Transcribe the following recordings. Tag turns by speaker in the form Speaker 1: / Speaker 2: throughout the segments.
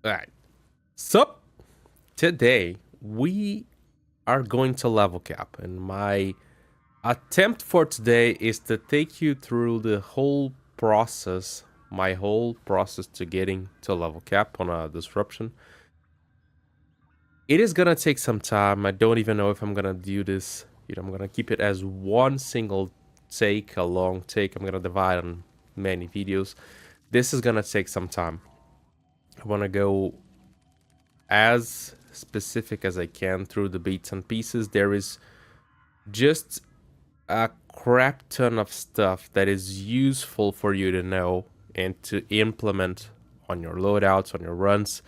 Speaker 1: Alright, so today we are going to level cap, and my attempt for today is to take you through the whole process, my whole process to getting to level cap on a disruption. It is gonna take some time. I don't even know if I'm gonna do this. I'm gonna keep it as one single take, a long take. I'm gonna divide on many videos. This is gonna take some time. I wanna go as specific as I can through the bits and pieces. There is just a crap ton of stuff that is useful for you to know and to implement on your loadouts, on your runs.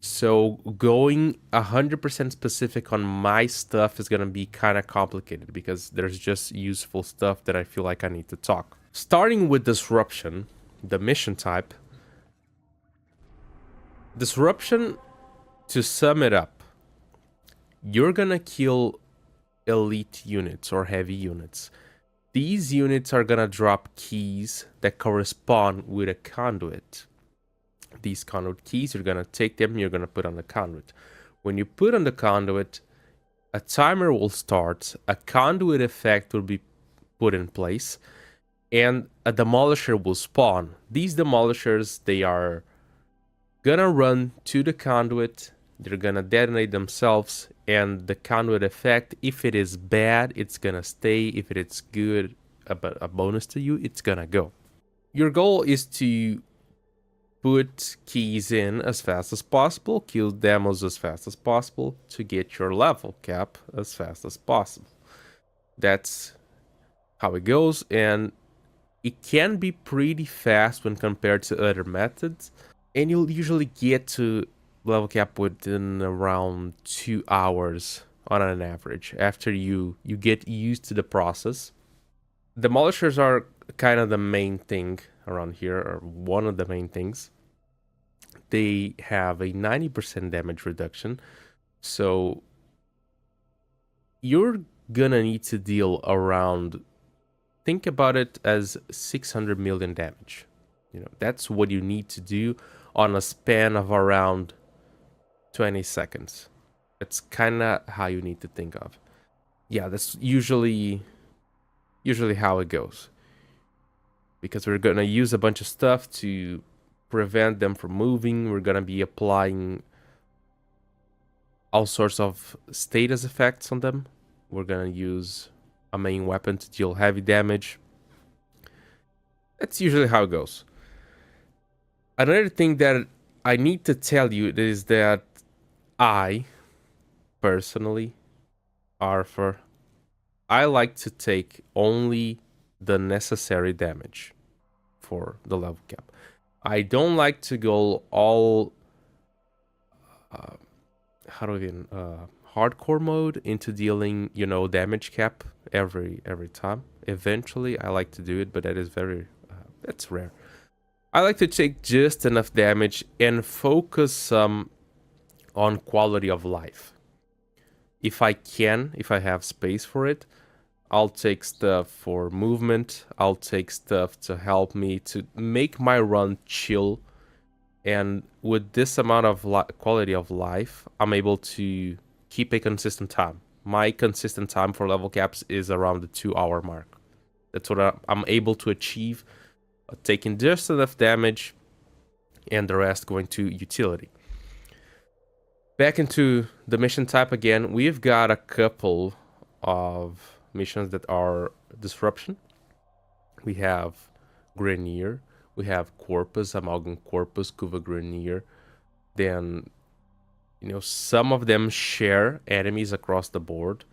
Speaker 1: So going 100% specific on my stuff is going to be kind of complicated because there's just useful stuff that I feel like I need to talk. Starting with disruption, the mission type. Disruption, to sum it up, you're going to kill elite units or heavy units. These units are gonna drop keys that correspond with a conduit. These conduit keys, you're gonna take them, you're gonna put on the conduit. When you put on the conduit, a timer will start, a conduit effect will be put in place, and a demolisher will spawn. These demolishers, they are gonna run to the conduit, they're gonna detonate themselves, and the conduit effect, if it is bad, it's gonna stay. If it is good, a bonus to you, it's gonna go. Your goal is to put keys in as fast as possible, kill demos as fast as possible, to get your level cap as fast as possible. That's how it goes, and it can be pretty fast when compared to other methods, and you'll usually get to level cap within around 2 hours on an average after you get used to the process. Demolishers are kind of the main thing around here, or one of the main things. They have a 90% damage reduction, so you're gonna need to deal around, think about it as 600 million damage. That's what you need to do on a span of around 20 seconds. That's kind of how you need to think of. Yeah, that's usually how it goes. Because we're going to use a bunch of stuff to prevent them from moving. We're going to be applying all sorts of status effects on them. We're going to use a main weapon to deal heavy damage. That's usually how it goes. Another thing that I need to tell you is that I, personally, Arthur, I like to take only the necessary damage for the level cap. I don't like to go all hardcore mode into dealing, damage cap every time. Eventually, I like to do it, but that is that's rare. I like to take just enough damage and focus some on quality of life. If I have space for it, I'll take stuff for movement. I'll take stuff to help me to make my run chill. And with this amount of quality of life, I'm able to keep a consistent time. My consistent time for level caps is around the 2-hour mark. That's what I'm able to achieve, taking just enough damage and the rest going to utility. Back into the mission type again, we've got a couple of missions that are disruption. We have grineer, we have corpus, amalgam corpus, kuva grineer. Then, some of them share enemies across the board.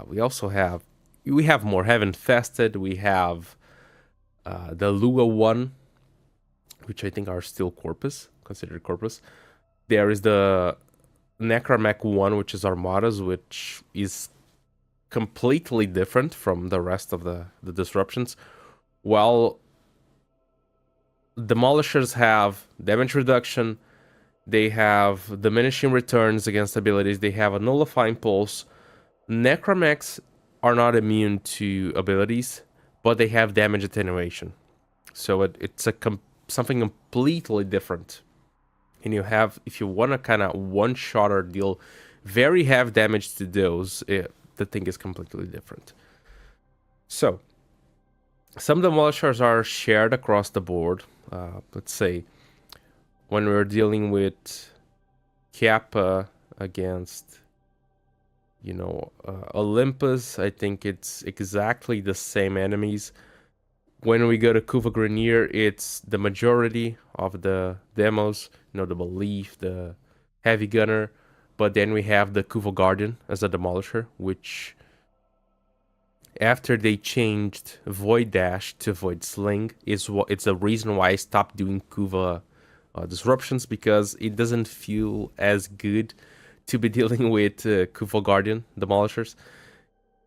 Speaker 1: We have more heaven infested. We have the Lua one, which I think are still considered corpus. There is the Necramech 1, which is Armadas, which is completely different from the rest of the disruptions. While Demolishers have damage reduction, they have diminishing returns against abilities, they have a nullifying pulse. Necramechs are not immune to abilities, but they have damage attenuation. So it's something completely different. and you have, if you want to kind of one-shot or deal very heavy damage to those, the thing is completely different. So some demolishers are shared across the board. Let's say when we're dealing with Kappa against, you know, Olympus, I think it's exactly the same enemies. When we go to Kuva Grineer, it's the majority of the demos, you know, the Belief, the Heavy Gunner, but then we have the Kuva Guardian as a demolisher, which after they changed Void Dash to Void Sling, it's the reason why I stopped doing Kuva disruptions, because it doesn't feel as good to be dealing with Kuva Guardian demolishers.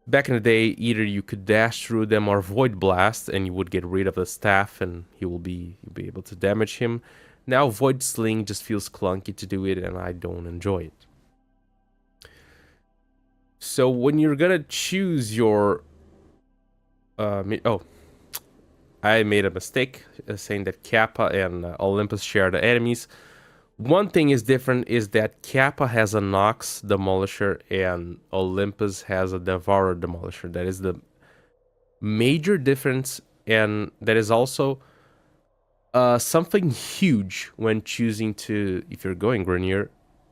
Speaker 1: Back in the day, either you could dash through them or Void Blast, and you would get rid of the staff, and you'll be able to damage him. Now Void Sling just feels clunky to do it, and I don't enjoy it. So when you're gonna choose your I made a mistake saying that Kappa and Olympus share the enemies. One thing is different is that Kappa has a Nox Demolisher and Olympus has a Devourer Demolisher. That is the major difference, and that is also something huge when choosing to, if you're going Grineer,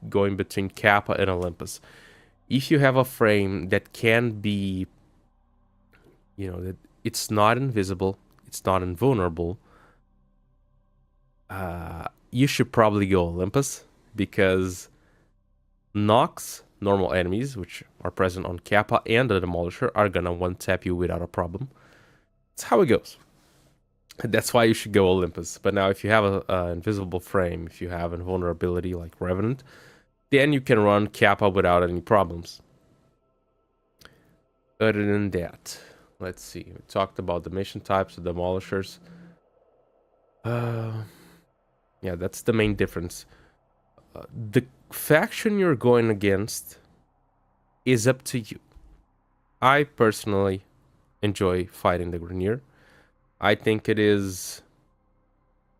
Speaker 1: going between Kappa and Olympus. If you have a frame that can be, you know, that it's not invisible, it's not invulnerable, you should probably go Olympus, because Nox, normal enemies, which are present on Kappa and the Demolisher, are gonna one-tap you without a problem. That's how it goes. That's why you should go Olympus. But now if you have an invisible frame, if you have invulnerability like Revenant, then you can run Kappa without any problems. Other than that, let's see. We talked about the mission types, the demolishers. Yeah, that's the main difference. The faction you're going against is up to you. I personally enjoy fighting the Grineer. I think it is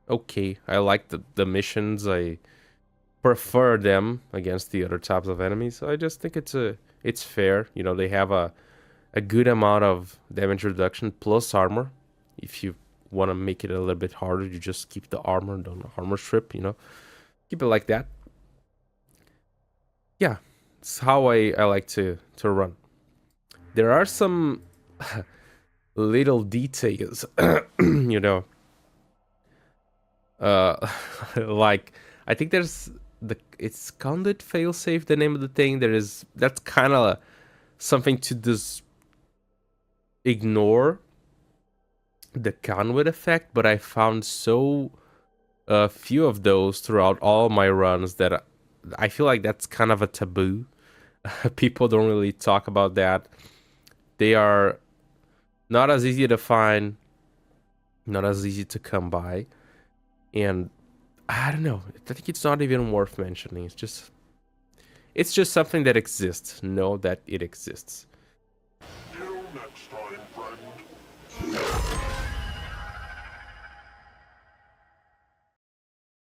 Speaker 1: okay. I like the missions. I prefer them against the other types of enemies. I just think it's fair. You know, they have a good amount of damage reduction plus armor. If you want to make it a little bit harder, you just keep the armor, don't armor strip, you know. Keep it like that. Yeah, it's how I like to run. There are some little details, you know. Like, I think there's it's Conduit failsafe, the name of the thing. That's kind of something to just ignore the Conduit effect, but I found so few of those throughout all my runs that I feel like that's kind of a taboo. People don't really talk about that. They are not as easy to find, not as easy to come by, and I don't know. I think it's not even worth mentioning. It's just something that exists. Know that it exists.